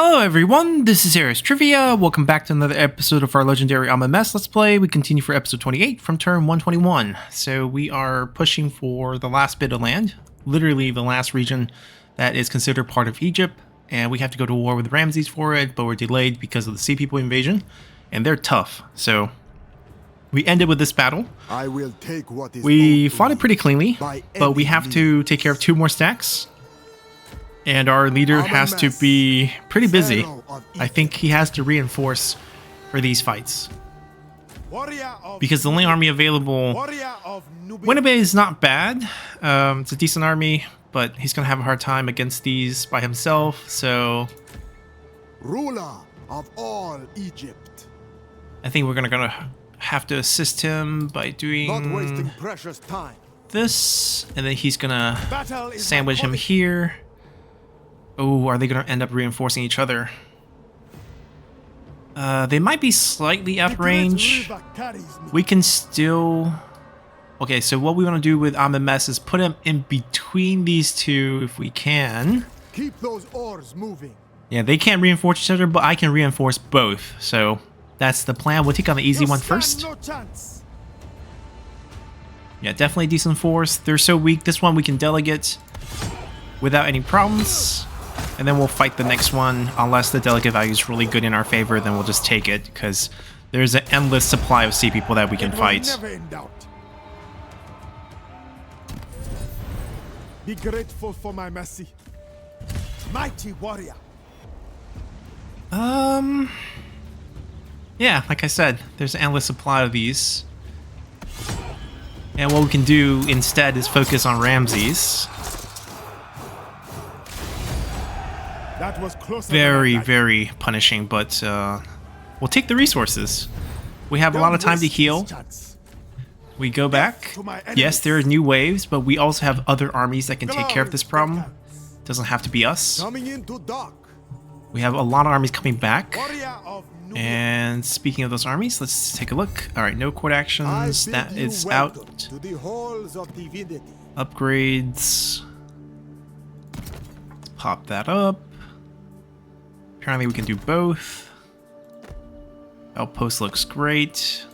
Hello everyone, this is Harris Trivia. Welcome back to another episode of our legendary Amenmesse Let's Play. We continue for episode 28 from turn 121. So we are pushing for the last bit of land, literally the last region that is considered part of Egypt, and we have to go to war with Ramses for it, but we're delayed because of the Sea People invasion, and they're tough. So we ended with this battle. We fought it pretty cleanly, but we have to take care of 2 more stacks. And our leader has to be pretty busy. I think he has to reinforce for these fights. Because the only army available... Winnipeg is not bad. It's a decent army, but he's going to have a hard time against these by himself, so... Ruler of all Egypt. I think we're going to have to assist him by doing... Not wasting precious time. This, and then he's going to sandwich him here. Oh, are they going to end up reinforcing each other? They might be slightly out of range. We can still... Okay, so what we want to do with Amenmesse is put him in between these two if we can. Keep those oars moving. Yeah, they can't reinforce each other, but I can reinforce both. So that's the plan. We'll take on the easy one first. No chance. Yeah, definitely decent force. They're so weak. This one we can delegate without any problems. And then we'll fight the next one. Unless the delegate value is really good in our favor, then we'll just take it, because there's an endless supply of sea people that we can fight. Never in doubt. Be grateful for my mercy. Mighty warrior. Yeah, like I said, there's an endless supply of these. And what we can do instead is focus on Ramses. That was closer. Very punishing, but we'll take the resources. We have a lot of time to heal. We go back. Yes, there are new waves, but we also have other armies that can take care of this problem. Doesn't have to be us. Coming into dock. We have a lot of armies coming back. And speaking of those armies, let's take a look. Alright, no court actions. That is out. Upgrades. Let's pop that up. Apparently we can do both. Outpost looks great.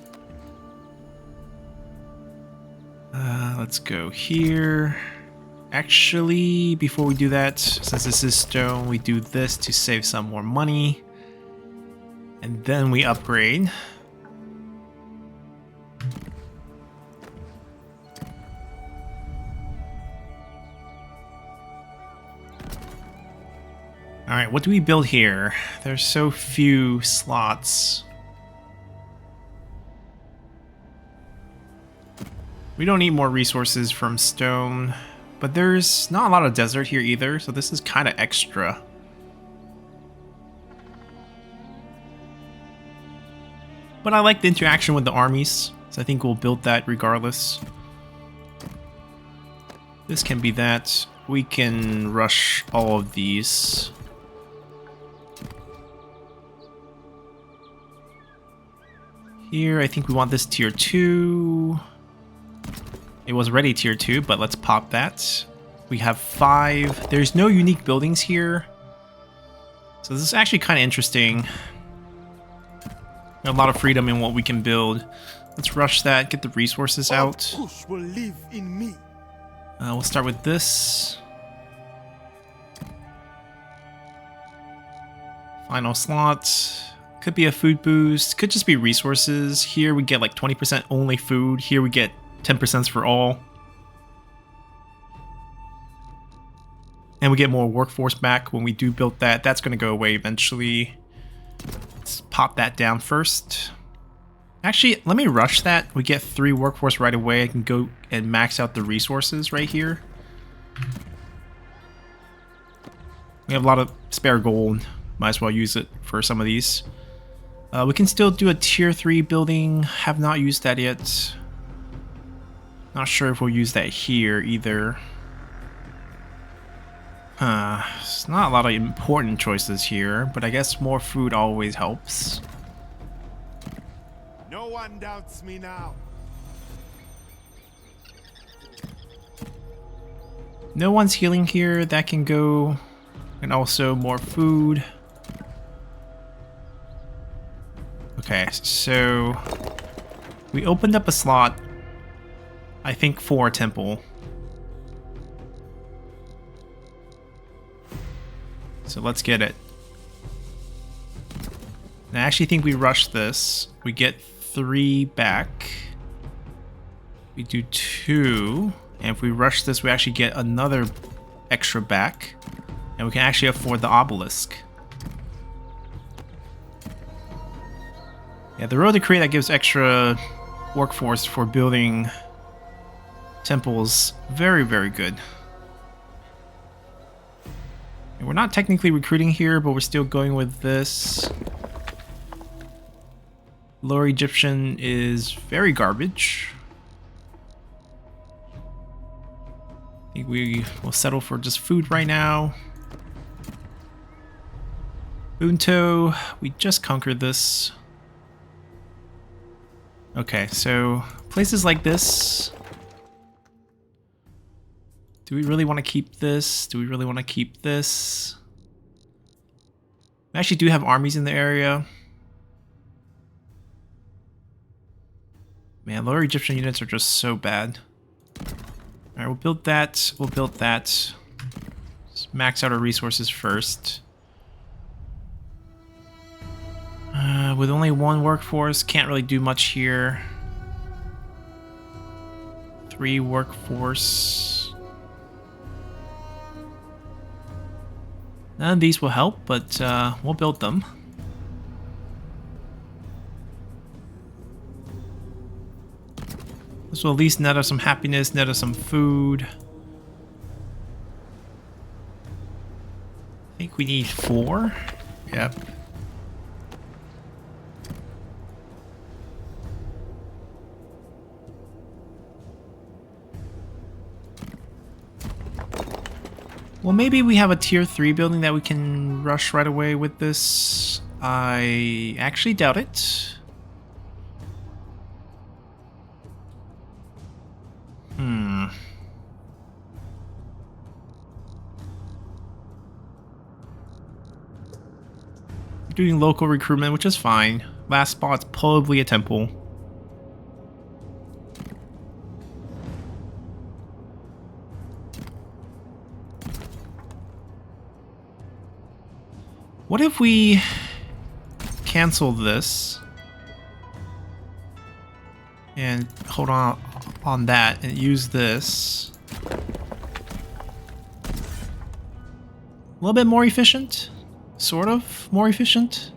Let's go here. Actually, before we do that, since this is stone, we do this to save some more money. And then we upgrade. Alright, what do we build here? There's so few slots. We don't need more resources from stone, but there's not a lot of desert here either, so this is kind of extra. But I like the interaction with the armies, so I think we'll build that regardless. This can be that. We can rush all of these. Here, I think we want this tier 2. It was already tier 2, but let's pop that. We have 5. There's no unique buildings here. So this is actually kind of interesting. We have a lot of freedom in what we can build. Let's rush that, get the resources out. Will live in me. We'll start with this. Final slot. Could be a food boost, could just be resources. Here we get like 20% only food. Here we get 10% for all. And we get more workforce back when we do build that. That's going to go away eventually. Let's pop that down first. Actually, let me rush that. We get 3 workforce right away. I can go and max out the resources right here. We have a lot of spare gold. Might as well use it for some of these. We can still do a tier 3 building. Have not used that yet. Not sure if we'll use that here either. It's not a lot of important choices here, but I guess more food always helps. No one doubts me now. No one's healing here. That can go. And also more food. Okay, so we opened up a slot, I think, for a temple. So let's get it. And I actually think we rush this. We get 3 back. We do 2. And if we rush this, we actually get another extra back. And we can actually afford the obelisk. Yeah, the road to create that gives extra workforce for building temples. Very, very good. And we're not technically recruiting here, but we're still going with this. Lower Egyptian is very garbage. I think we will settle for just food right now. Bunto, we just conquered this. Okay, so places like this. Do we really want to keep this? Do we really want to keep this? We actually do have armies in the area. Man, lower Egyptian units are just so bad. Alright, we'll build that. We'll build that. Let's max out our resources first. With only 1 workforce, can't really do much here. 3 workforce. None of these will help, but we'll build them. This will at least net us some happiness, net us some food. I think we need 4. Yep. Well, maybe we have a tier 3 building that we can rush right away with this. I actually doubt it. Doing local recruitment, which is fine. Last spot's probably a temple. What if we cancel this and hold on that and use this? A little bit more efficient? Sort of more efficient?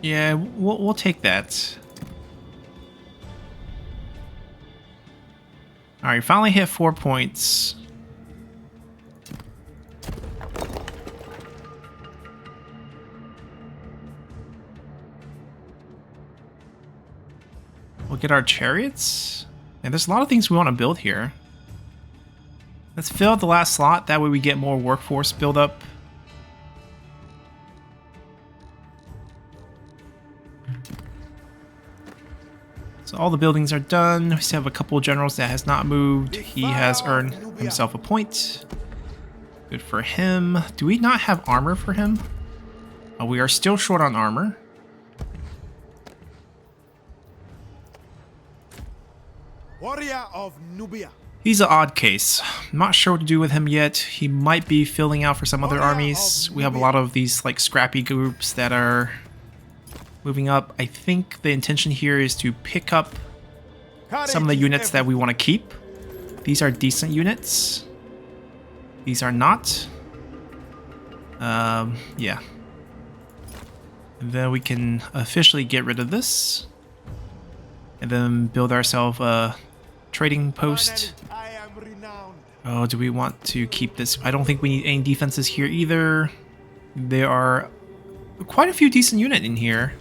Yeah, we'll take that. Alright, finally hit 4 points. We'll get our chariots. And there's a lot of things we want to build here. Let's fill out the last slot, that way we get more workforce build up. So all the buildings are done. We still have a couple of generals that has not moved. He has earned himself a point. Good for him. Do we not have armor for him? Oh, we are still short on armor. Warrior of Nubia. He's an odd case. I'm not sure what to do with him yet. He might be filling out for some other armies. We have a lot of these like scrappy groups that are moving up. I think the intention here is to pick up some of the units that we want to keep. These are decent units. These are not. Yeah. And then we can officially get rid of this. And then build ourselves a trading post. Oh, do we want to keep this? I don't think we need any defenses here either. There are quite a few decent units in here.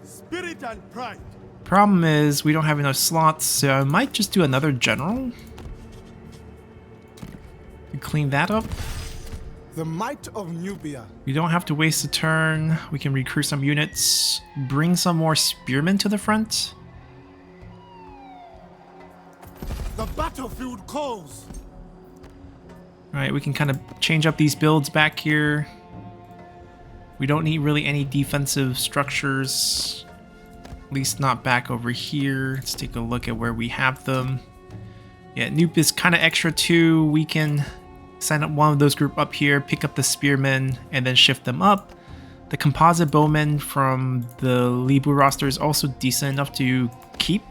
Spirit and pride. Problem is we don't have enough slots, so I might just do another general. We clean that up. The might of Nubia. We don't have to waste a turn. We can recruit some units. Bring some more spearmen to the front. The battlefield calls. Alright, we can kind of change up these builds back here. We don't need really any defensive structures. At least not back over here. Let's take a look at where we have them. Yeah, Nupe is kind of extra too. We can sign up one of those group up here, pick up the spearmen, and then shift them up. The composite bowmen from the Libu roster is also decent enough to keep.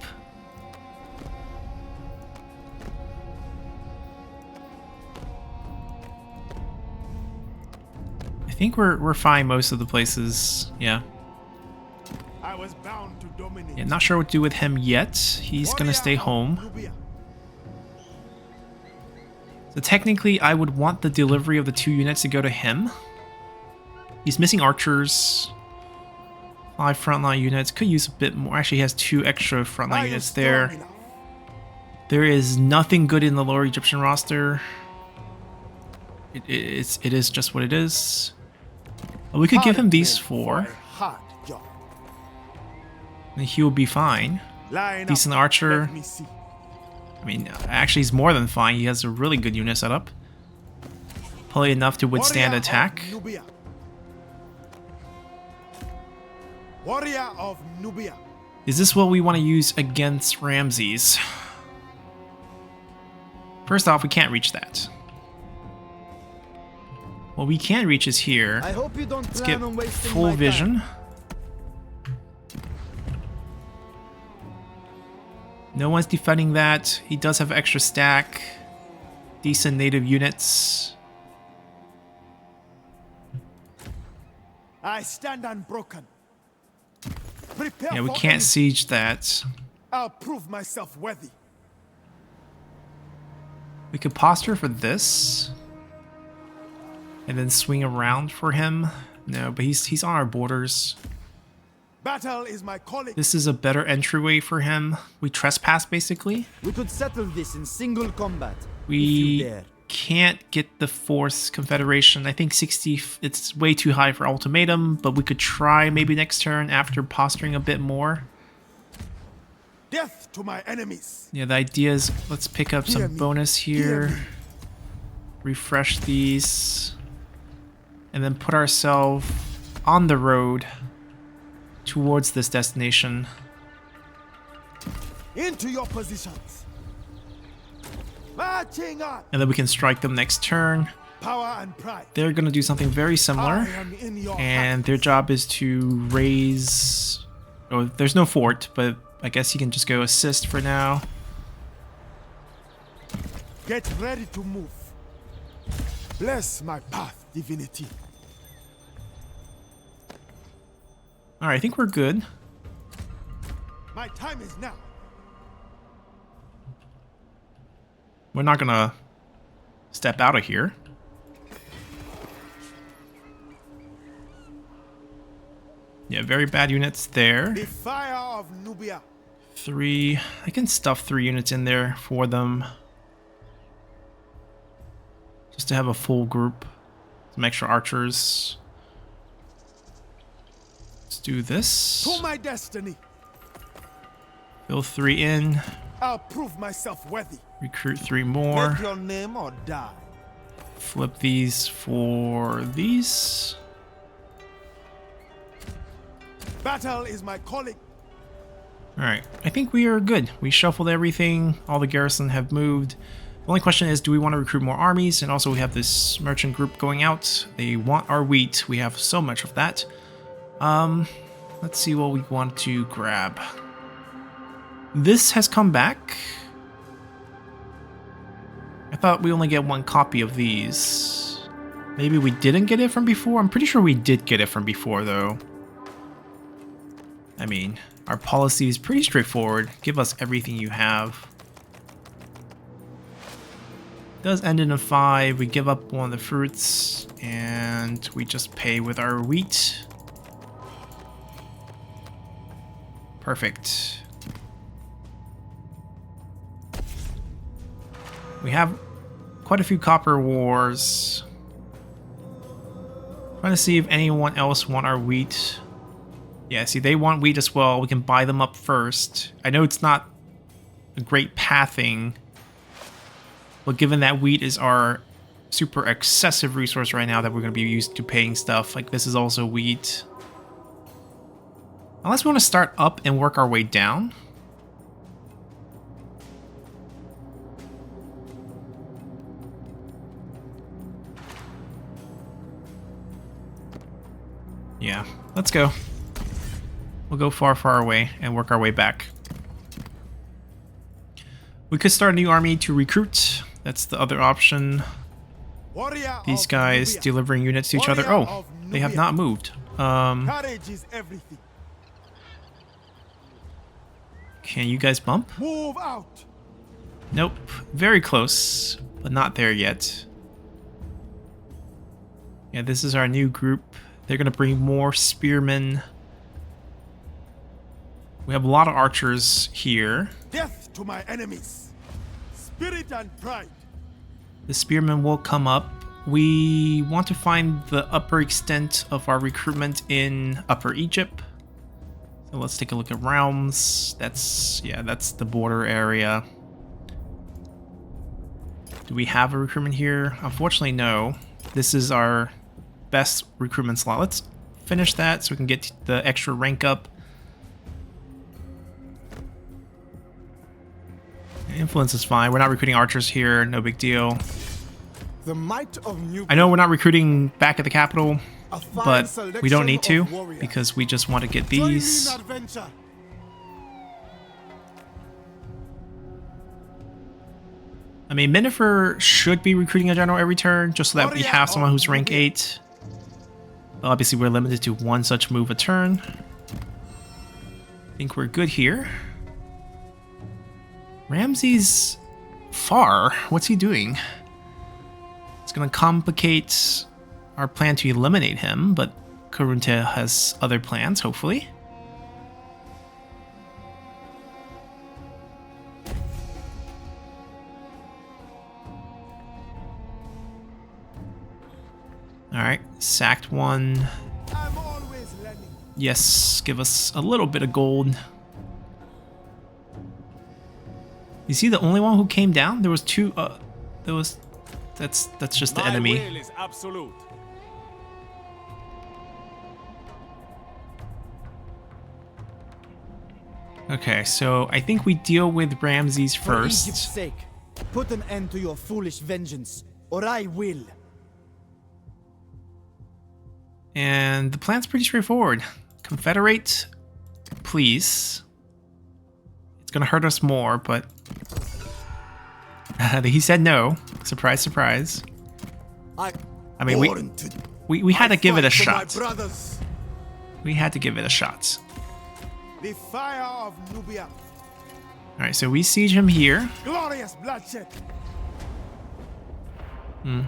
I think we're fine most of the places. Yeah. I was bound to dominate. Yeah, not sure what to do with him yet. He's gonna stay home. Nubia. So technically, I would want the delivery of the 2 units to go to him. He's missing archers. 5 frontline units. Could use a bit more. Actually, he has 2 extra frontline units there. There is nothing good in the lower Egyptian roster. It is just what it is. We could give him these 4, Hard job. and he will be fine. Line up. Decent archer. Let me see. I mean, actually, he's more than fine. He has a really good unit setup. Probably enough to withstand Warrior of attack. Nubia. Warrior of Nubia. Is this what we want to use against Ramses? First off, we can't reach that. What we can reach is here. I hope you don't Let's plan get on wasting full my vision. No one's defending that. He does have extra stack. Decent native units. I stand unbroken. Prepare Yeah, we for can't any- siege that. I'll prove myself worthy. We could posture for this. And then swing around for him. No, but he's on our borders. Battle is my calling. This is a better entryway for him. We trespass, basically. We could settle this in single combat. if We you dare. can't get the Force Confederation. I think 60, it's way too high for ultimatum, but we could try maybe next turn after posturing a bit more. Death to my enemies. Yeah, the idea is let's pick up Hear some me. bonus Hear here. me. Refresh these. And then put ourselves on the road towards this destination. Into your positions. Marching on. And then we can strike them next turn. Power and pride. They're going to do something very I similar. am in your And their hands. job is to raise... Oh, there's no fort, but I guess you can just go assist for now. Get ready to move. Bless my path, divinity. Alright, I think we're good. My time is now. We're not going to step out of here. Yeah, very bad units there. The fire of Nubia. 3. I can stuff 3 units in there for them. Just to have a full group. Some extra archers. Let's do this. To my destiny. Fill 3 in. I'll prove myself worthy. Recruit 3 more. Make your name or die. Flip these for these. Battle is my calling. Alright, I think we are good. We shuffled everything. All the garrison have moved. The only question is, do we want to recruit more armies? And also we have this merchant group going out. They want our wheat. We have so much of that. Let's see what we want to grab. This has come back. I thought we only get 1 copy of these. Maybe we didn't get it from before? I'm pretty sure we did get it from before, though. I mean, our policy is pretty straightforward. Give us everything you have. Does end in a 5. We give up one of the fruits, and we just pay with our wheat. Perfect. We have quite a few copper wars. Trying to see if anyone else want our wheat. Yeah, see, they want wheat as well. We can buy them up first. I know it's not a great pathing, but given that wheat is our super excessive resource right now that we're going to be used to paying stuff. Like this is also wheat. Unless we want to start up and work our way down. Yeah, let's go. We'll go far, far away and work our way back. We could start a new army to recruit. That's the other option. These guys delivering units to each other. Oh, they have not moved. Courage is everything. Can you guys bump? Move out. Nope. Very close, but not there yet. Yeah, this is our new group. They're going to bring more spearmen. We have a lot of archers here. Death to my enemies. Spirit and pride. The spearmen will come up. We want to find the upper extent of our recruitment in Upper Egypt. So let's take a look at realms. That's the border area. Do we have a recruitment here? Unfortunately, no. This is our best recruitment slot. Let's finish that so we can get the extra rank up. Influence is fine. We're not recruiting archers here. No big deal. The might of new I know we're not recruiting back at the capital, but we don't need to because we just want to get these. I mean, Minifer should be recruiting a general every turn just so that we have someone who's rank 8. But obviously, we're limited to one such move a turn. I think we're good here. Ramses far. What's he doing? It's going to complicate our plan to eliminate him, but Karunte has other plans, hopefully. Alright, sacked one. Yes, give us a little bit of gold. You see the only one who came down? There was two, that's just the enemy. My will is absolute. Okay, so I think we deal with Ramses For first. Egypt's sake, put an end to your foolish vengeance, or I will. And the plan's pretty straightforward. Confederate, please. It's gonna hurt us more, but he said no. Surprise, surprise. I mean, we had to give it a shot. We had to give it a shot. The fire of Nubia. All right, so we siege him here. Glorious bloodshed.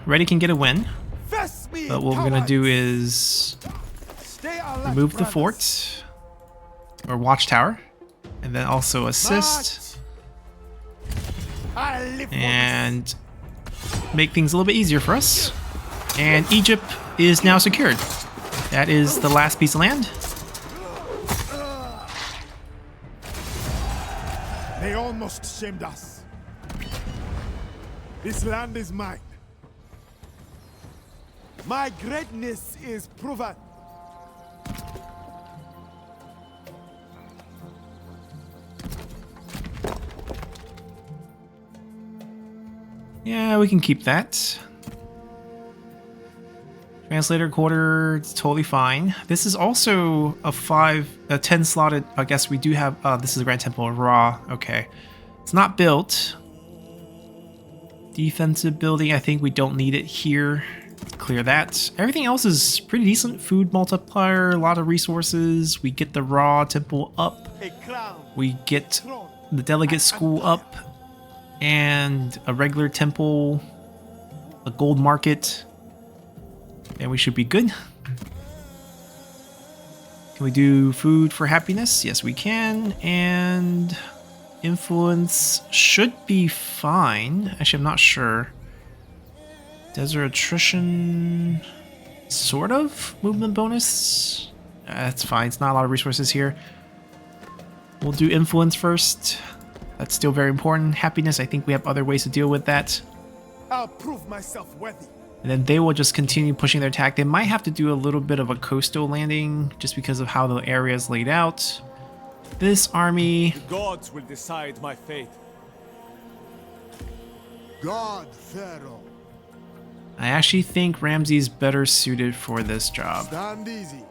Reddy can get a win, but what we're gonna do is remove the fort or watchtower, and then also assist and make things a little bit easier for us. And Egypt is now secured. That is the last piece of land. They almost shamed us. This land is mine. My greatness is proven. Yeah, we can keep that. Translator quarter, it's totally fine. This is also a 10 slotted. I guess we do have. This is the Grand Temple of Ra. Okay, it's not built. Defensive building. I think we don't need it here. Clear that. Everything else is pretty decent. Food multiplier, a lot of resources. We get the Ra temple up. We get the delegate school up, and a regular temple, a gold market. And we should be good. Can we do food for happiness? Yes, we can. And influence should be fine. Actually, I'm not sure. Desert attrition, sort of. Movement bonus. That's fine. It's not a lot of resources here. We'll do influence first. That's still very important. Happiness, I think we have other ways to deal with that. I'll prove myself worthy. And then they will just continue pushing their attack. They might have to do a little bit of a coastal landing just because of how the area is laid out. This army... The gods will decide my fate. God, Pharaoh. I actually think Ramsey's better suited for this job. Stand easy.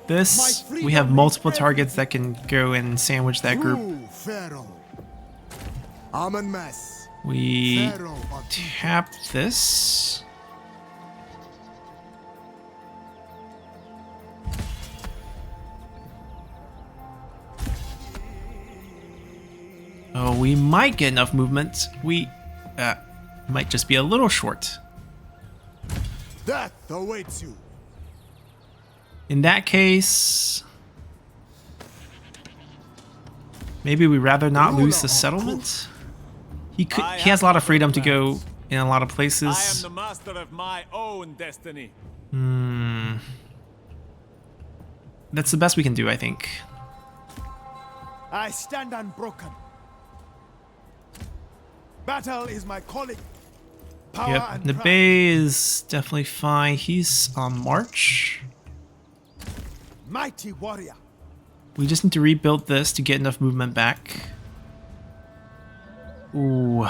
This, we have multiple targets that can go and sandwich that group. True, Pharaoh. Amenmesse. We Pharaoh of tap this. Oh, we might get enough movement. We might just be a little short. Death awaits you. In that case, maybe we'd rather not lose the settlement. He has a lot of freedom to go in a lot of places. I am the master of my own destiny. That's the best we can do, I think. I stand unbroken. Battle is my calling. Power Yep, and the pride. Bay is definitely fine. He's on march. Mighty warrior. We just need to rebuild this to get enough movement back. Ooh,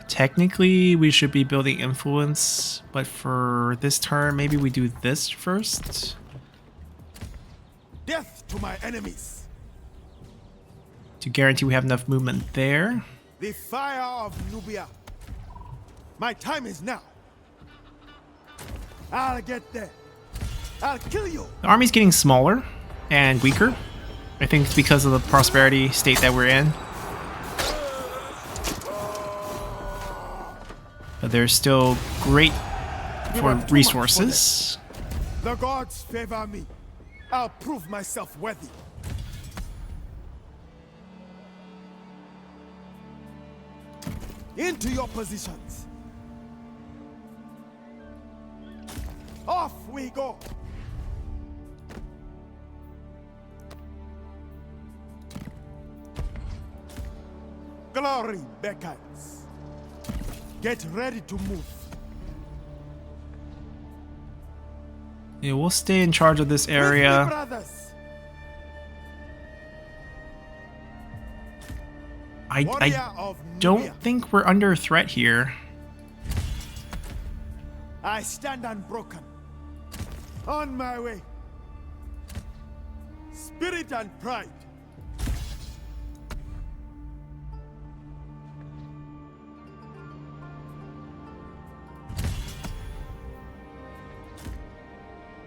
technically we should be building influence, but for this turn, maybe we do this first. Death to my enemies. To guarantee we have enough movement there. The fire of Nubia. My time is now. I'll get there. I'll kill you. The army's getting smaller and weaker. I think it's because of the prosperity state that we're in. But they're still great for resources. The gods favor me. I'll prove myself worthy. Into your positions. Off we go. Glory beckons. Get ready to move. Yeah, we'll stay in charge of this With me, area. brothers. I Warrior of don't Nubia. think we're under threat here. I stand unbroken. On my way. Spirit and pride.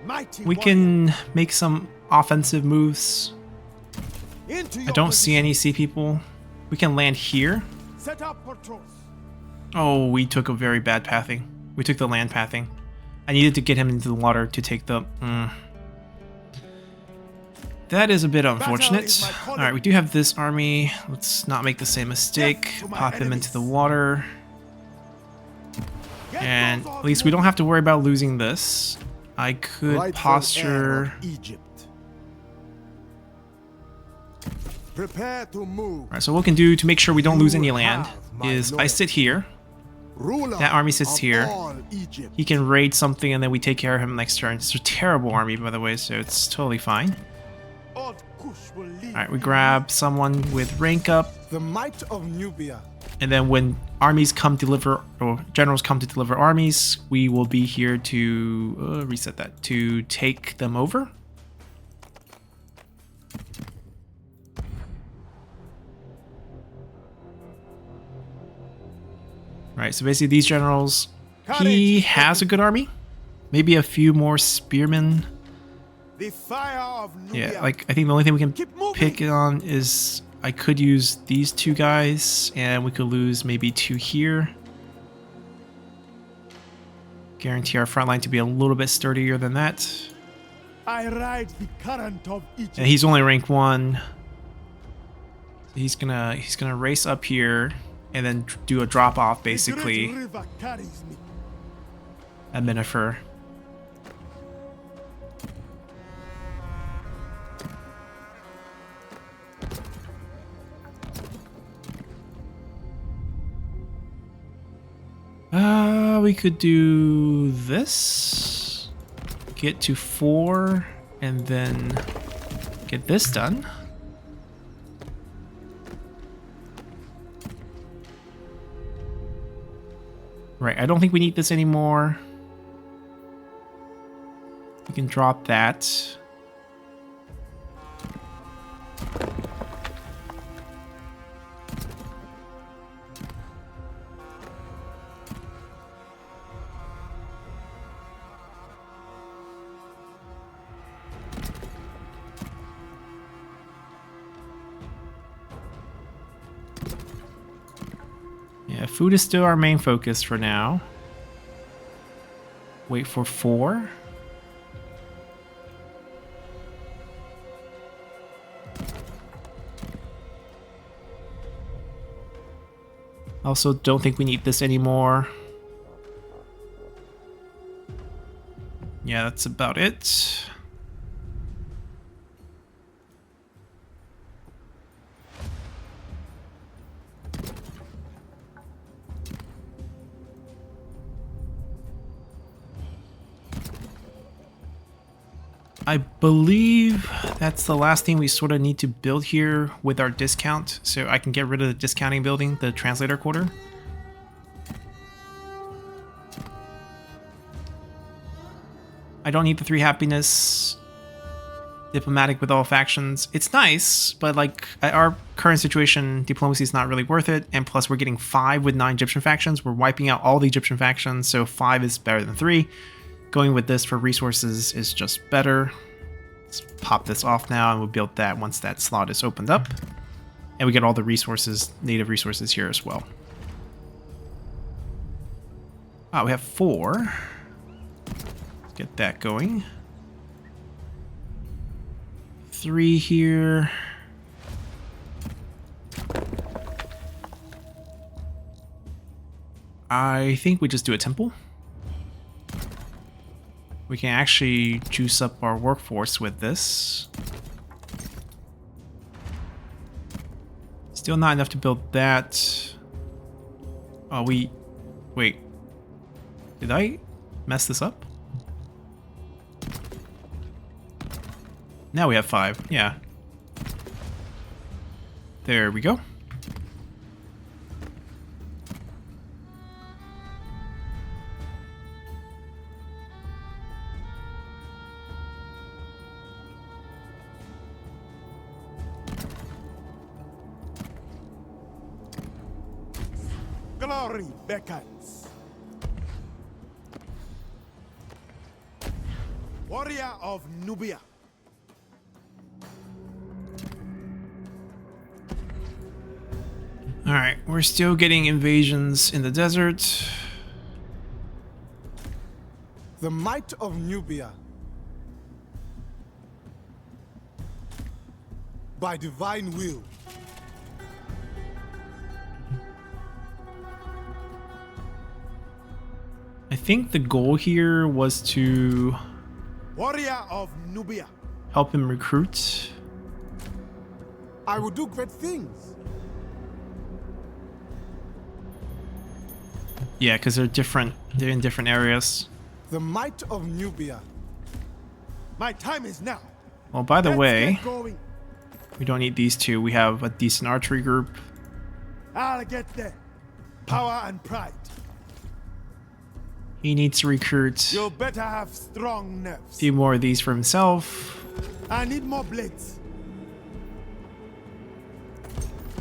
Mighty We warrior. can make some offensive moves. Into I your don't see position. any sea people. We can land here. Set up patrols. Oh, we took a very bad pathing. We took the land pathing. I needed to get him into the water to take the... That is a bit unfortunate. is my calling. Alright, we do have this army. Let's not make the same mistake. Death to my Pop him into enemies. the water. Get And those at least we don't moving. have to worry about losing this. I could Rightful heir posture... of Egypt. Prepare to move. Alright, so what we can do to make sure we don't lose any You land have my is I loyalty. sit here. Ruler That army sits of here. all Egypt. He can raid something and then we take care of him next turn. It's a terrible army, by the way, so it's totally fine. Old Kush will lead Alright, we me. grab someone with rank up. The might of Nubia. And then when armies come deliver, or generals come to deliver armies, we will be here to reset that, to take them over. Right, so basically these generals, he has a good army. Maybe a few more spearmen. The fire of Nubia. Yeah, like I think the only thing we can Keep moving. pick on is I could use these two guys, and we could lose maybe two here. Guarantee our front line to be a little bit sturdier than that. I ride the current of Egypt. And he's only rank 1. He's gonna race up here and then do a drop off The basically great river carries me. at Minifer. we could do this. Get to 4 and then get this done. Right, I don't think we need this anymore. We can drop that. Yeah, food is still our main focus for now. Wait for 4. Also, don't think we need this anymore. Yeah, that's about it. I believe that's the last thing we sort of need to build here with our discount, so I can get rid of the discounting building, the translator quarter. I don't need the 3 happiness. Diplomatic with all factions. It's nice, but like at our current situation, diplomacy is not really worth it, and plus we're getting 5 with 9 Egyptian factions. We're wiping out all the Egyptian factions, so 5 is better than 3. Going with this for resources is just better. Let's pop this off now, and we'll build that once that slot is opened up. And we get all the resources, native resources here as well. Ah, we have 4. Let's get that going. 3 here. I think we just do a temple. We can actually juice up our workforce with this. Still not enough to build that. Oh, wait. Did I mess this up? Now we have 5, yeah. There we go. Glory beckons. Warrior of Nubia. Alright, we're still getting invasions in the desert. The might of Nubia. By divine will. I think the goal here was to Warrior of Nubia. help him recruit. I will do great things. Yeah, because they're different. They're in different areas. The might of Nubia. My time is now. Well, by the Let's way, get going. we don't need these 2. We have a decent archery group. I'll get there. Power and pride. He needs to recruit You better have strong nerves. a few more of these for himself. I need more blades.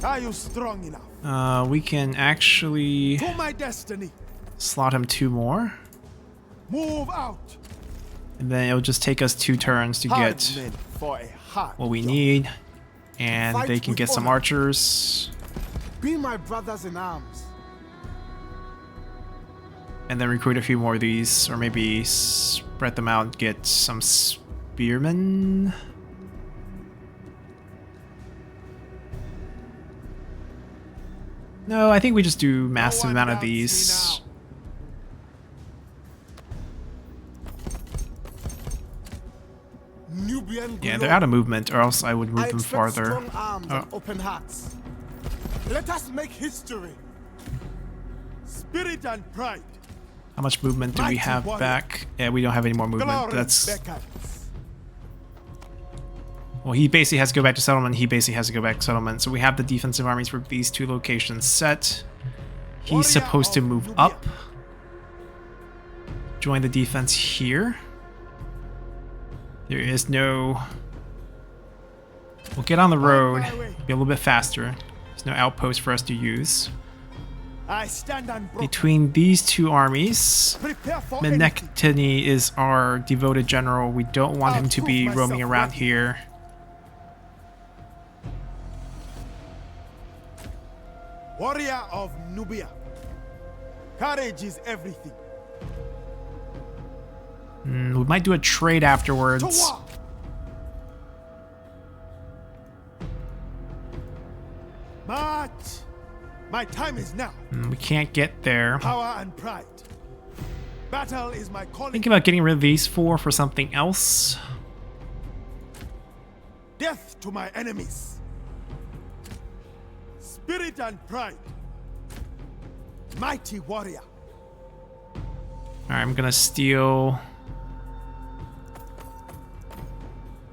Are you strong enough? We can actually To my destiny. slot him 2 more. Move out. And then it'll just take us 2 turns to Hard get men for a hard what we job. need. And Fight they can with get some honor. archers. Be my brothers in arms. And then recruit a few more of these. Or maybe spread them out and get some spearmen. No, I think we just do massive one amount of doubts me these. Nubian Yeah, glory. they're out of movement, or else I would move I them expect farther. strong arms Oh. and open hearts. Let us make history. Spirit and pride. How much movement do we have back? Yeah, we don't have any more movement. That's... Well, he basically has to go back to settlement. He basically has to go back to settlement. So we have the defensive armies for these two locations set. He's supposed to move up. Join the defense here. There is no... We'll get on the road. Be a little bit faster. There's no outpost for us to use. Between these two armies, Menecteni is our devoted general. We don't want him to be roaming around here. Warrior of Nubia. Courage is everything. We might do a trade afterwards. March! My time is now. We can't get there. Power and pride. Battle is my calling. Think about getting rid of these four for something else. Death to my enemies. Spirit and pride. Mighty warrior. Alright, I'm gonna steal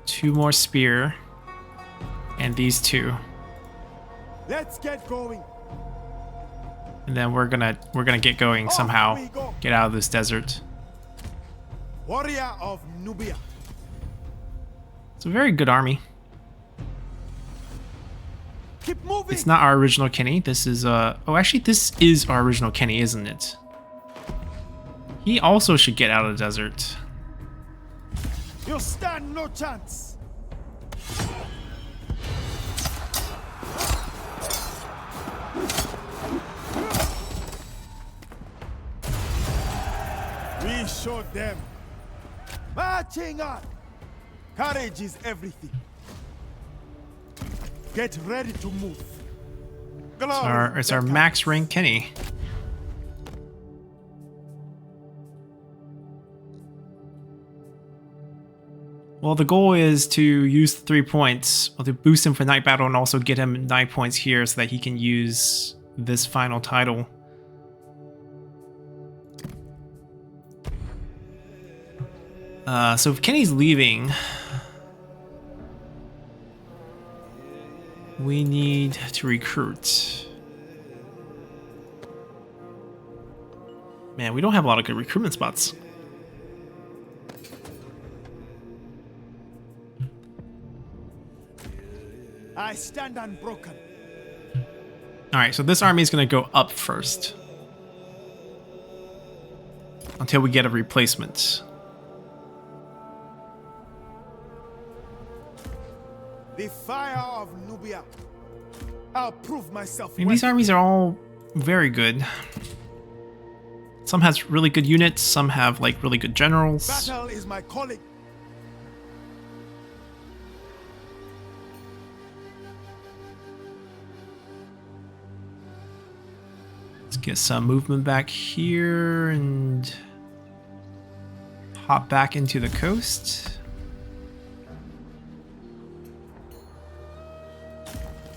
2 more spear and these 2. Let's get going. And then we're gonna get going somehow. Get out of this desert. Warrior of Nubia. It's a very good army. Keep moving. It's not our original Kenny. This is oh, actually this is our original Kenny, isn't it? He also should get out of the desert. You stand no chance. We showed them. Marching on. Courage is everything. Get ready to move. It's our max rank Kenny. Well, the goal is to use the 3 points, well, to boost him for night battle and also get him 9 points here so that he can use this final title. So if Kenny's leaving, we need to recruit. Man, we don't have a lot of good recruitment spots. I stand unbroken. Alright, so this army is going to go up first. Until we get a replacement. The fire of Nubia. I'll prove myself. I mean, these armies are all very good. Some has really good units, some have like really good generals. Battle is my calling. Let's get some movement back here and hop back into the coast.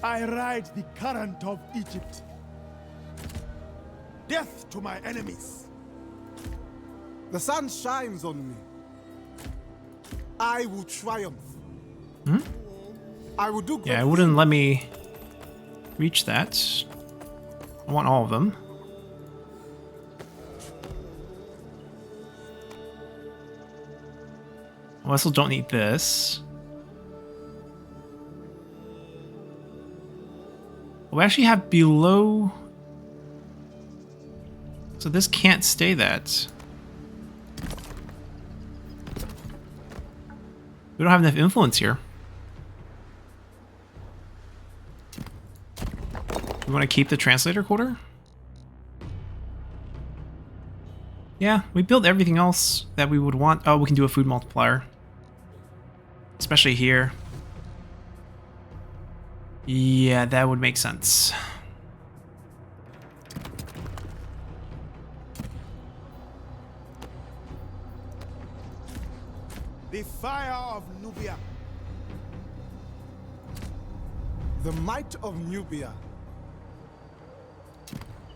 I ride the current of Egypt. Death to my enemies. The sun shines on me. I will triumph. I will do good. Yeah, it wouldn't let me reach that. I want all of them. I also don't need this. We actually have below... So this can't stay that. We don't have enough influence here. We want to keep the translator quarter? Yeah, we built everything else that we would want. Oh, we can do a food multiplier. Especially here. Yeah, that would make sense. The fire of Nubia. The might of Nubia.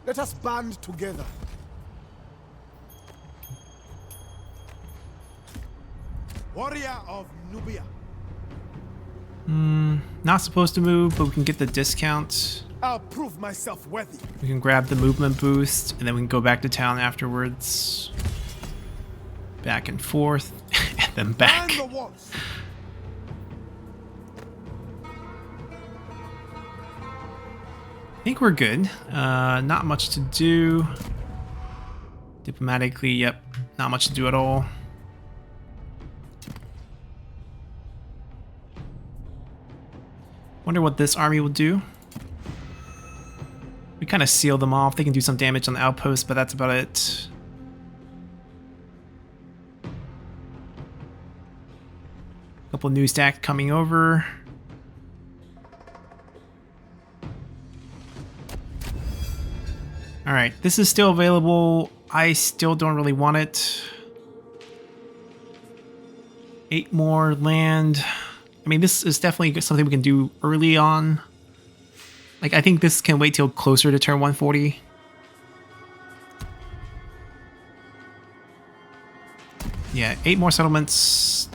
Let us band together. warrior of Nubia. Not supposed to move, but we can get the discount. I'll prove myself worthy. We can grab the movement boost, and then we can go back to town afterwards. Back and forth, and then back. Man the walls. I think we're good. Not much to do. Diplomatically, yep, not much to do at all. Wonder what this army will do. We kind of seal them off. They can do some damage on the outpost, but that's about it. Couple new stack coming over. All right, this is still available. I still don't really want it. 8 more land. I mean, this is definitely something we can do early on. Like, I think this can wait till closer to turn 140. Yeah, 8 more settlements.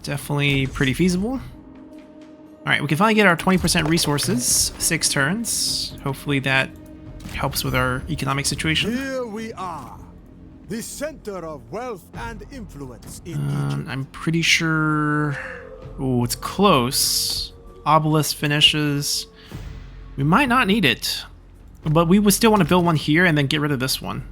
Definitely pretty feasible. Alright, we can finally get our 20% resources. 6 turns. Hopefully that helps with our economic situation. Here we are, the center of wealth and influence in Egypt. I'm pretty sure... Oh, it's close. Obelisk finishes. We might not need it. But we would still want to build one here and then get rid of this one.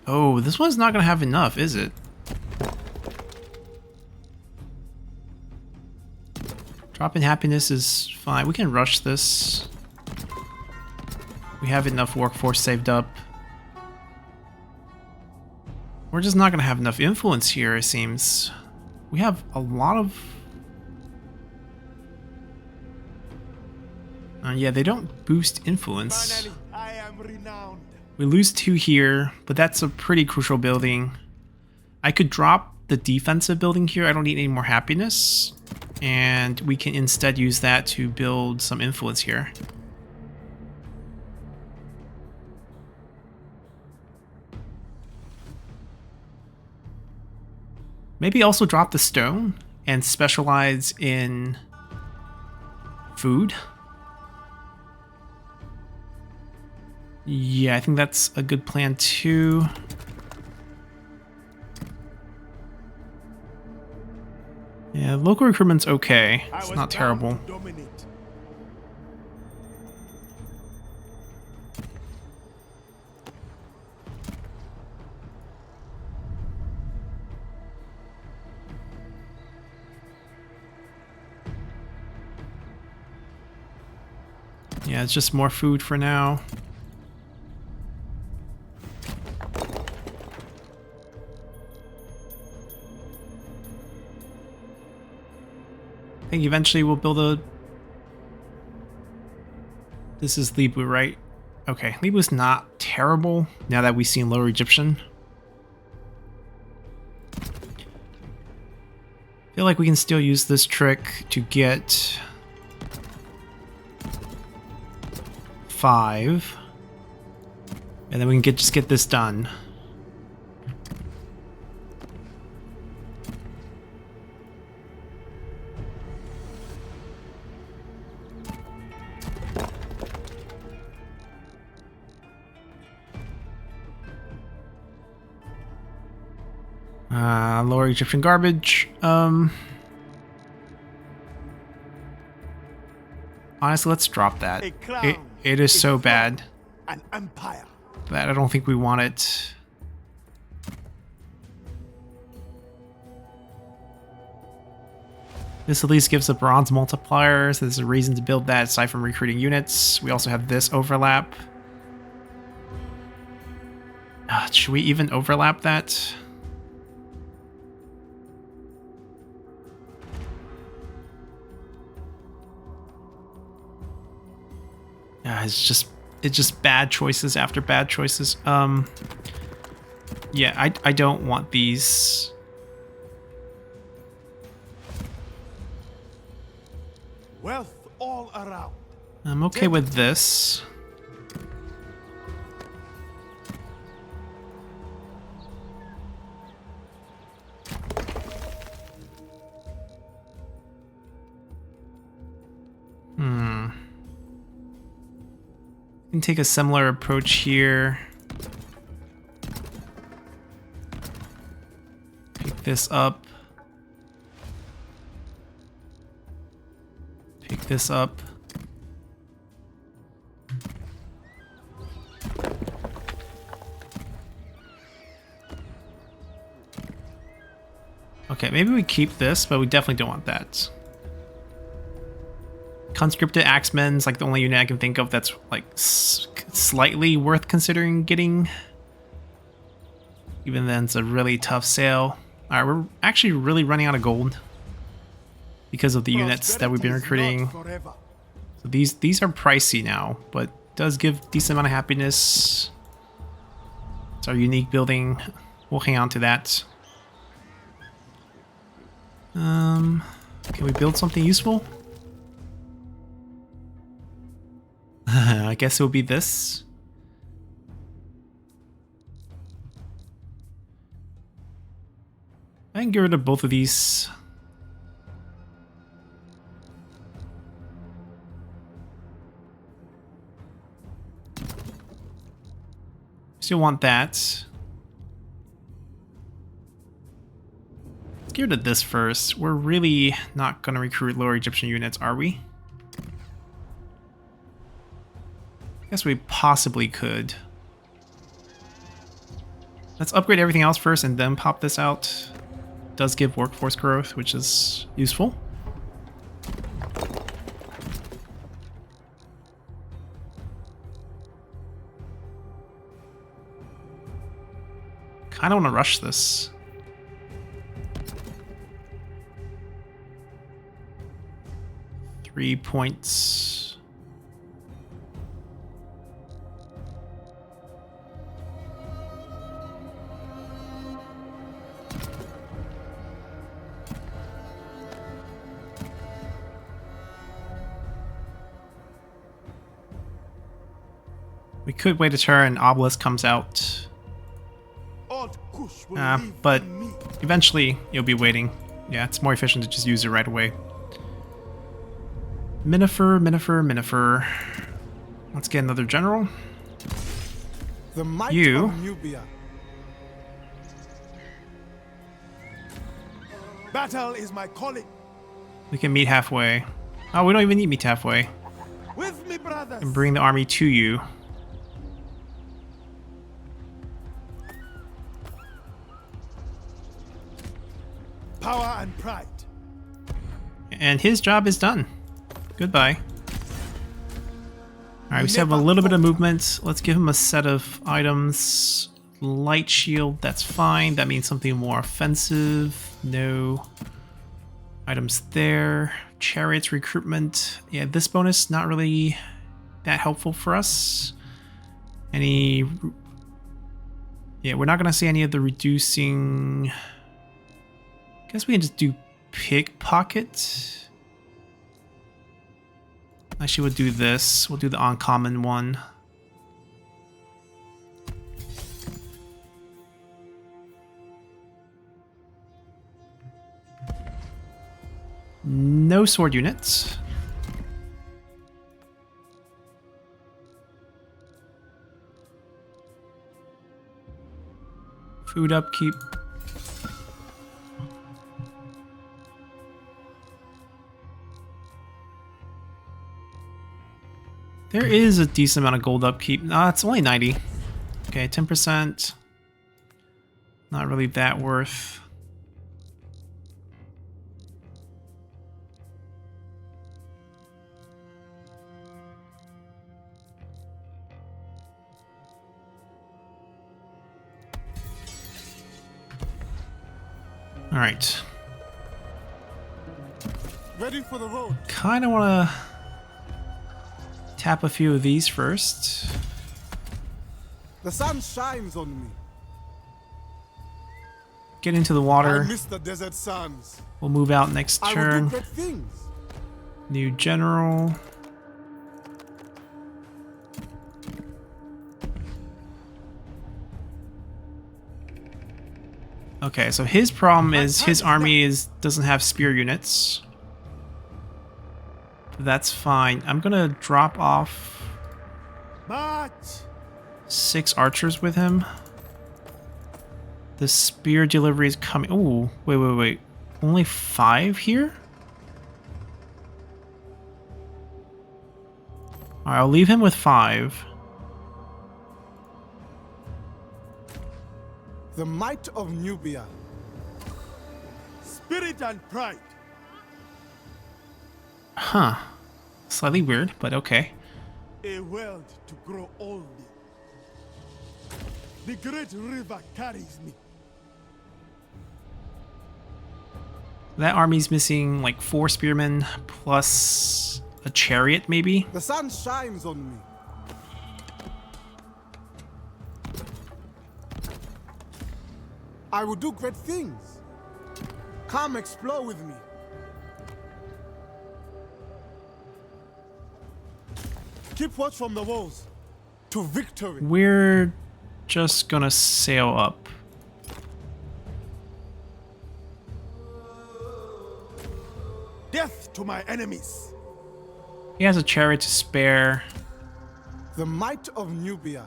Oh, this one's not going to have enough, is it? Drop in happiness is fine. We can rush this. We have enough workforce saved up. We're just not going to have enough influence here, it seems. We have a lot of... yeah, they don't boost influence. Finally, I am renowned. We lose 2 here, but that's a pretty crucial building. I could drop the defensive building here. I don't need any more happiness. And we can instead use that to build some influence here. Maybe also drop the stone and specialize in food. Yeah, I think that's a good plan too. Yeah, local recruitment's okay. It's not terrible. Yeah, it's just more food for now. I think eventually we'll build a... This is Libu, right? Okay, Libu's not terrible now that we've seen Lower Egyptian. Feel like we can still use this trick to get 5. And then we can just get this done. Lower Egyptian garbage. Honestly, let's drop that. It is so bad An empire. that I don't think we want it. This at least gives a bronze multiplier, so there's a reason to build that aside from recruiting units. We also have this overlap. Should we even overlap that? It's just bad choices after bad choices. Yeah, I don't want these. Wealth all around. I'm okay with this. Can take a similar approach here. Pick this up. Pick this up. Okay, maybe we keep this, but we definitely don't want that. Conscripted Axemen's like the only unit I can think of that's like slightly worth considering getting. Even then, it's a really tough sale. Alright, we're actually really running out of gold because of the units that we've been recruiting. So these are pricey now, but does give decent amount of happiness. It's our unique building. We'll hang on to that. Can we build something useful? I guess it will be this. I can get rid of both of these. Still want that. Let's get rid of this first. We're really not going to recruit lower Egyptian units, are we? I guess we possibly could. Let's upgrade everything else first and then pop this out. It does give workforce growth, which is useful. Kinda wanna rush this. Three points. We could wait a turn, Obelisk comes out. But eventually you'll be waiting. Yeah, it's more efficient to just use it right away. Minifer, Minifer, Minifer. Let's get another general. The might You. of Nubia. Battle is my calling. We can meet halfway. Oh, we don't even need meet halfway. With me, brothers. And bring the army to you. Power and pride. And his job is done. Goodbye. Alright, we still have a little bit of movement. Let's give him a set of items. Light shield, that's fine. That means something more offensive. No items there. Chariots recruitment. Yeah, this bonus not really that helpful for us. Any... Yeah, we're not going to see any of the reducing... Guess we can just do pickpocket. Actually, we'll do this. We'll do the uncommon one. No sword units. Food upkeep. There is a decent amount of gold upkeep. It's only 90. Okay, 10%. Not really that worth. All right. Ready for the road. Kind of want to tap a few of these first. The sun shines on me. Get into the I water. miss the desert suns. We'll move out next I will turn. do great things. New general. Okay, so his problem is his army doesn't have spear units. That's fine. I'm gonna drop off March! 6 archers with him. The spear delivery is coming. Ooh, wait. Only 5 here? Alright, I'll leave him with 5. The might of Nubia. Spirit and pride. Huh. Slightly weird, but okay. A world to grow old in. The great river carries me. That army's missing like 4 spearmen plus a chariot, maybe? The sun shines on me. I will do great things. Come explore with me. Keep watch from the walls. To victory. We're just gonna sail up. Death to my enemies. He has a chariot to spare. The might of Nubia.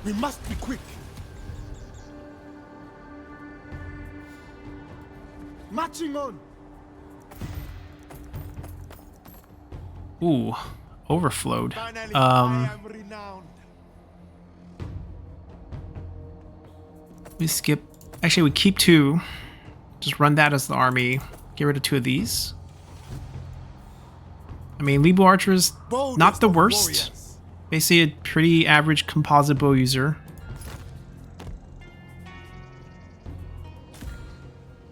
We must be quick. Marching on. Ooh, overflowed. Finally, I am renowned. We skip. Actually, we keep 2. Just run that as the army. Get rid of 2 of these. I mean, Libu Archer's not the worst. Warriors. Basically, a pretty average composite bow user.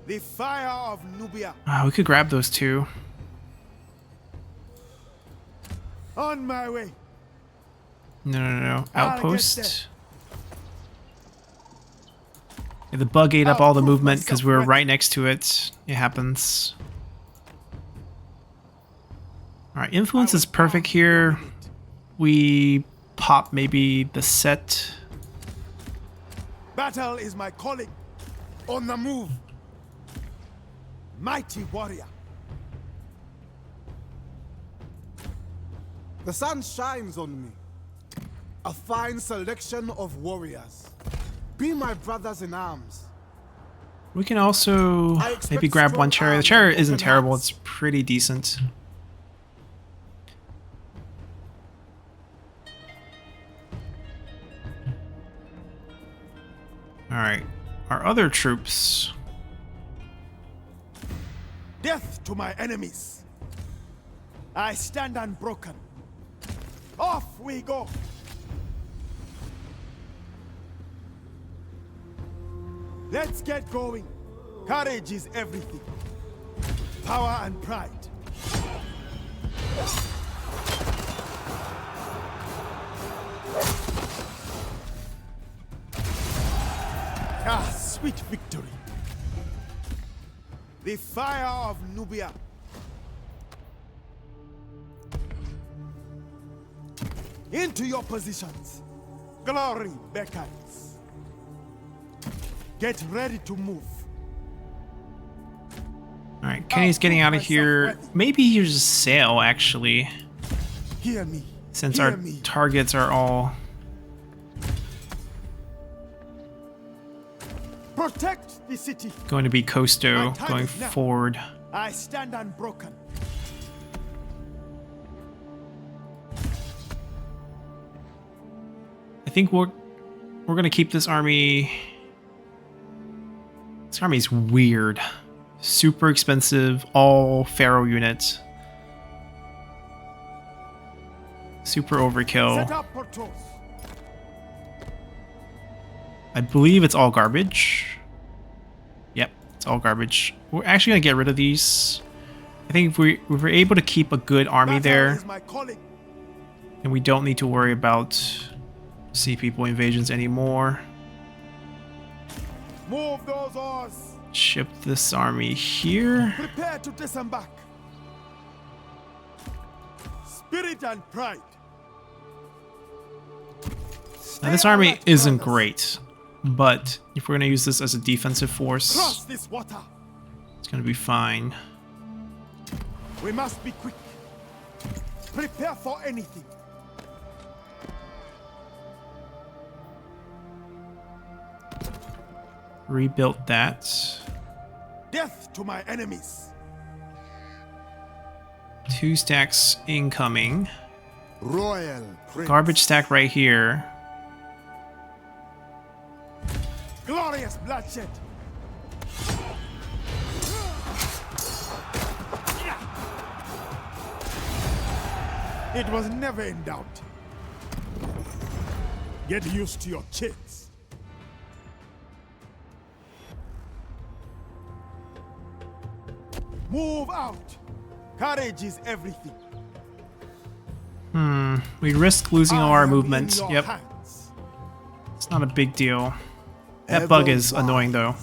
The fire of Nubia. We could grab those 2. On my way. No. I'll Outpost. Yeah, the bug ate up all the movement because we were right next to it. It happens. Alright, influence is perfect here. We pop maybe the set. Battle is my calling. On the move. Mighty warrior. The sun shines on me. A fine selection of warriors. Be my brothers in arms. We can also maybe grab one chariot. The chariot isn't terrible, it's pretty decent. Alright, our other troops. Death to my enemies. I stand unbroken. Off we go. Let's get going. Courage is everything. Power and pride. Ah, sweet victory. The fire of Nubia. Into your positions. Glory beckons. Get ready to move. Alright, Kenny's getting out of here. Maybe here's a sail, actually. Hear me. Since Hear our me. targets are all... Protect the city. going to be Costo going forward. I stand unbroken. I think we're gonna keep this army. This army's weird. Super expensive, all Pharaoh units. Super overkill. Set up Portos. I believe it's all garbage. Yep, it's all garbage. We're actually gonna get rid of these. I think if we were able to keep a good army Battle there, is my calling. and we don't need to worry about sea people invasions anymore. Move those oars. Ship this army here. Prepare to disembark. Spirit and pride. Now this army isn't great, but if we're going to use this as a defensive force, Cross this water. it's going to be fine. We must be quick. Prepare for anything. Rebuilt that. Death to my enemies. 2 stacks incoming. Royal Prince. Garbage stack right here. Glorious bloodshed. It was never in doubt. Get used to your chits. Move out. Courage is everything. We risk losing all I our am movement. in your Yep, hands. it's not a big deal. That bug is annoying though.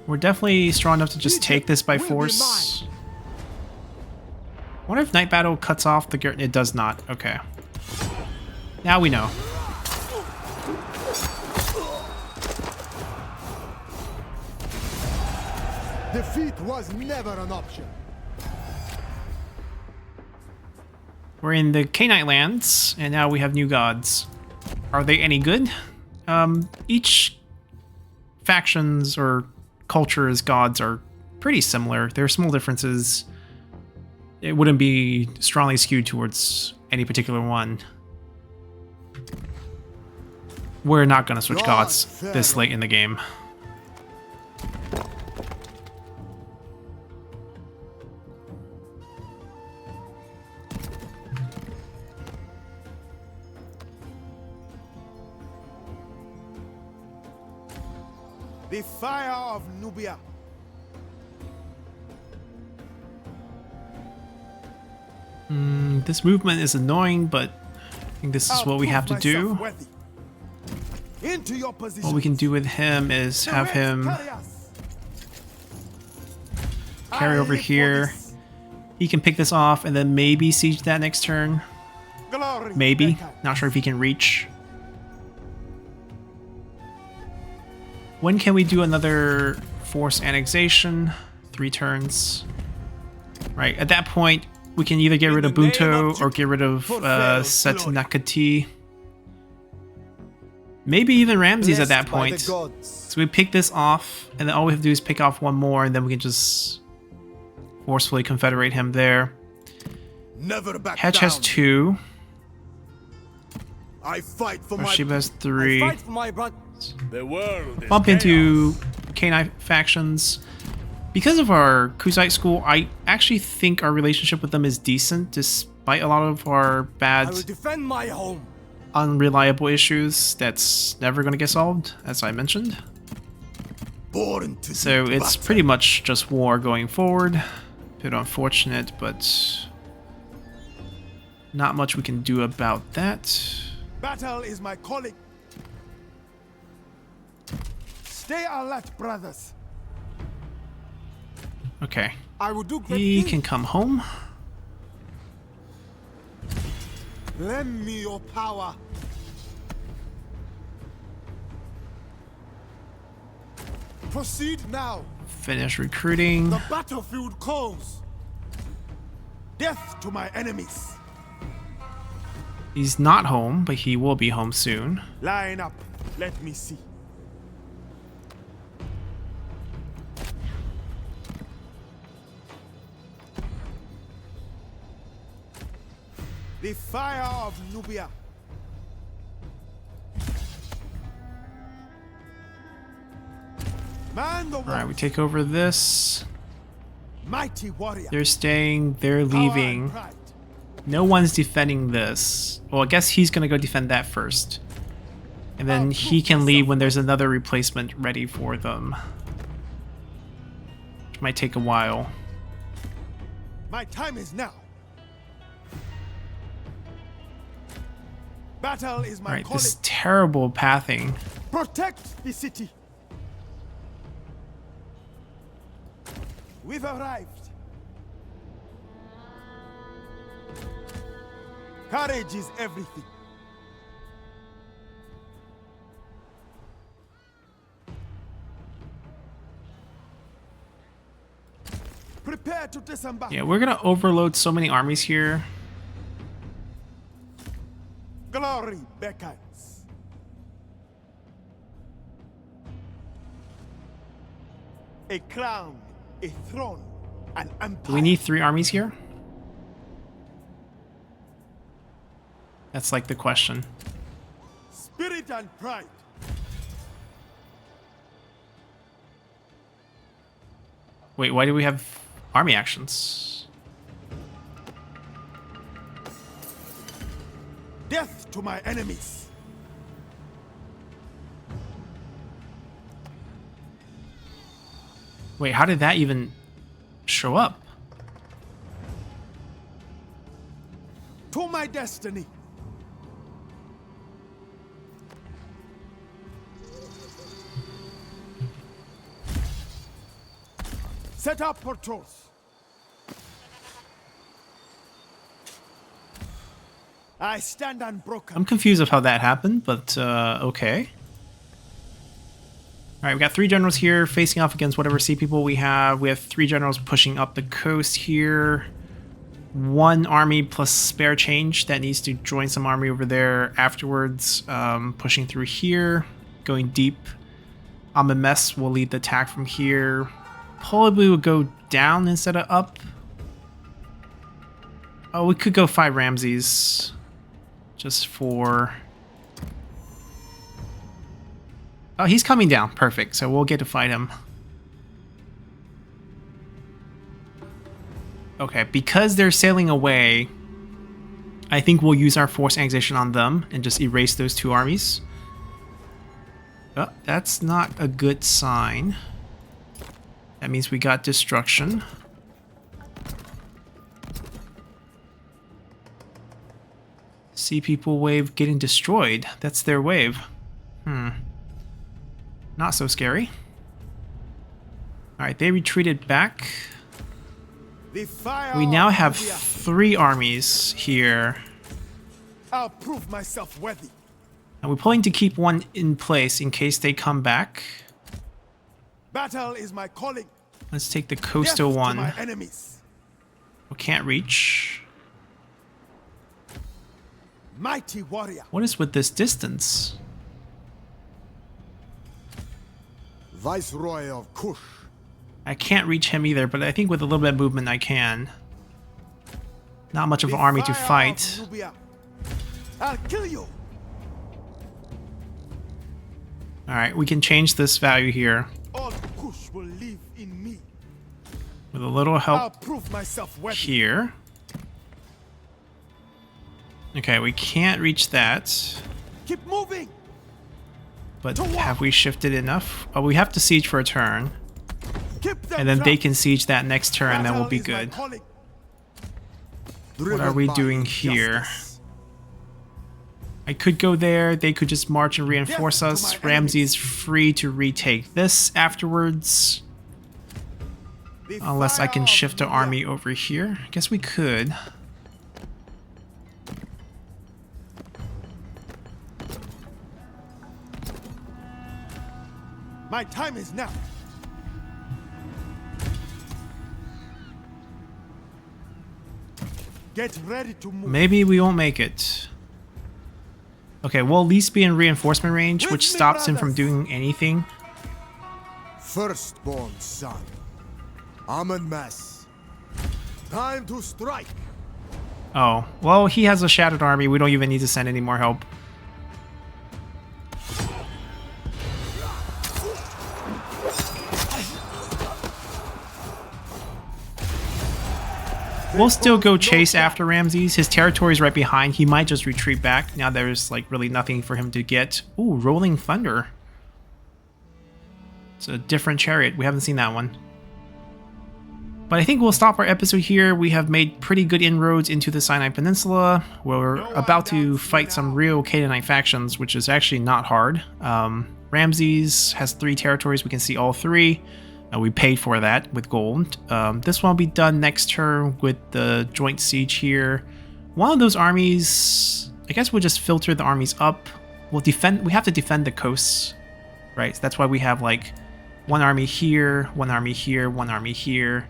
We're definitely strong enough to just take this by force. Wonder if Night Battle cuts off the Garrett. It does not. Okay. Now we know. Defeat was never an option. We're in the Canaanite lands, and now we have new gods. Are they any good? Each factions or culture's gods are pretty similar. There are small differences. It wouldn't be strongly skewed towards any particular one. We're not going to switch gods this late in the game. The fire of Nubia. This movement is annoying, but I think this is what we have to do. Into your position. What we can do with him is have him carry over here. He can pick this off and then maybe siege that next turn. Maybe. Not sure if he can reach. When can we do another force annexation? 3 turns. Right, at that point, we can either get rid of Bunto or get rid of Set Nakati. Maybe even Ramses at that point. So we pick this off, and then all we have to do is pick off one more, and then we can just forcefully confederate him there. Never back Hedge down. has 2. I fight for Rashib my has 3. fight for my brother. The world is Bump into Canaanite factions. Because of our Kuzite school, I actually think our relationship with them is decent, despite a lot of our bad, I will defend my home. unreliable issues that's never going to get solved, as I mentioned. Born to So do it's battle. pretty much just war going forward. A bit unfortunate, but not much we can do about that. Battle is my calling. Stay alert, brothers. Okay, I will do great he things. can come home. Lend me your power. Proceed now. Finish recruiting. The battlefield calls. Death to my enemies. He's not home, but he will be home soon. Line up. Let me see. The fire of Nubia. Man the Alright, we take over this. mighty warrior. They're staying, they're Power and leaving. pride. No one's defending this. Well, I guess he's gonna go defend that first. And then he can leave when there's another replacement ready for them. Which might take a while. My time is now. Battle is my Alright, calling. this terrible pathing. Protect the city. We've arrived. Courage is everything. Prepare to disembark. Yeah, we're gonna overload so many armies here. Glory beckons. A crown, a throne, an empire. Do we need 3 armies here? That's like the question. Spirit and pride. Wait, why do we have army actions? Death to my enemies. Wait, how did that even show up? To my destiny. Set up patrols. I stand unbroken. I'm confused of how that happened, but okay. Alright, we got 3 generals here facing off against whatever sea people we have. We have 3 generals pushing up the coast here. 1 army plus spare change that needs to join some army over there afterwards. Pushing through here, going deep. Amenmesse will lead the attack from here. Probably would go down instead of up. Oh, we could go 5 Ramses. Just for... Oh, he's coming down. Perfect. So we'll get to fight him. Okay, because they're sailing away, I think we'll use our force annexation on them and just erase those 2 armies. Oh, that's not a good sign. That means we got destruction. Sea people wave getting destroyed. That's their wave. Not so scary. Alright, they retreated back. We now have 3 armies here. I'll prove myself worthy. And we're planning to keep 1 in place in case they come back. Battle is my calling. Let's take the coastal Death to one. my enemies. We can't reach. Mighty warrior. What is with this distance? Viceroy of Kush. I can't reach him either, but I think with a little bit of movement I can. Not much of an army to Fire of fight. Nubia. I'll kill you. Alright, we can change this value here. All Kush will live in me. With a little I'll help prove myself worthy. here. Okay, we can't reach that. Keep moving. But have we shifted enough? Oh, we have to siege for a turn. Keep them And then they trapped. can siege that next turn, then we'll be Battle is my good. calling. What are we doing here? I could go there, they could just march and reinforce Death to us. my Ramsey enemies. is free to retake this afterwards. The Unless I can fire of shift the Nubia. army over here. I guess we could. My time is now. Get ready to move. Maybe we won't make it. Okay, we'll at least be in reinforcement range, With which me, stops him from brothers. doing anything. Firstborn son. Amenmesse. Time to strike. Oh, well, he has a shattered army. We don't even need to send any more help. We'll still go chase after Ramses. His territory is right behind. He might just retreat back. Now there's like really nothing for him to get. Ooh, Rolling Thunder. It's a different chariot. We haven't seen that one. But I think we'll stop our episode here. We have made pretty good inroads into the Sinai Peninsula. We're about to fight some real Canaanite factions, which is actually not hard. Ramses has 3 territories. We can see all 3. We paid for that with gold. This one will be done next turn with the joint siege here. One of those armies, I guess we'll just filter the armies up. We'll defend. We have to defend the coasts, right? So that's why we have like one army here, one army here, one army here,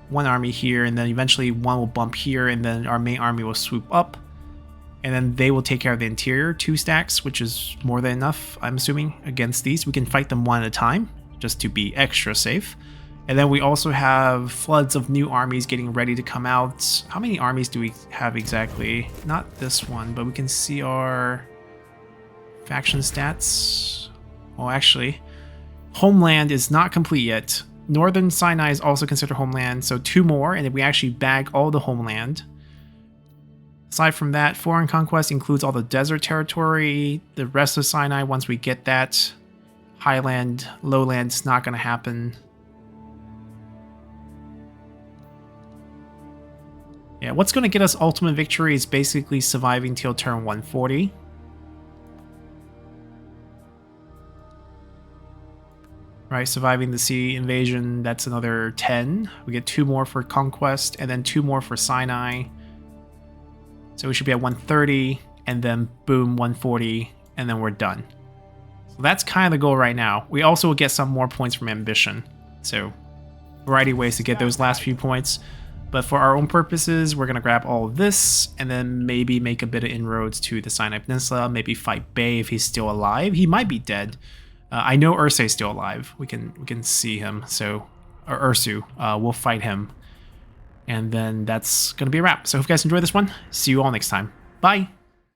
one army here, and then eventually one will bump here, and then our main army will swoop up. And then they will take care of the interior 2 stacks, which is more than enough, I'm assuming, against these. We can fight them one at a time, just to be extra safe. And then we also have floods of new armies getting ready to come out. How many armies do we have exactly? Not this one, but we can see our faction stats. Well, actually, Homeland is not complete yet. Northern Sinai is also considered Homeland, so 2 more, and if we actually bag all the Homeland. Aside from that, Foreign Conquest includes all the desert territory, the rest of Sinai once we get that. Highland, Lowland's not going to happen. Yeah, what's going to get us ultimate victory is basically surviving till turn 140. Right, surviving the sea invasion, that's another 10. We get 2 more for Conquest, and then 2 more for Sinai. So we should be at 130, and then boom, 140, and then we're done. So that's kind of the goal right now. We also will get some more points from Ambition. So, variety of ways to get those last few points. But for our own purposes, we're going to grab all of this, and then maybe make a bit of inroads to the Sinai Peninsula, maybe fight Bay if he's still alive. He might be dead. I know Ursay's still alive. We can see him, so... Or Ursu. We'll fight him. And then that's going to be a wrap. So I hope you guys enjoyed this one. See you all next time. Bye!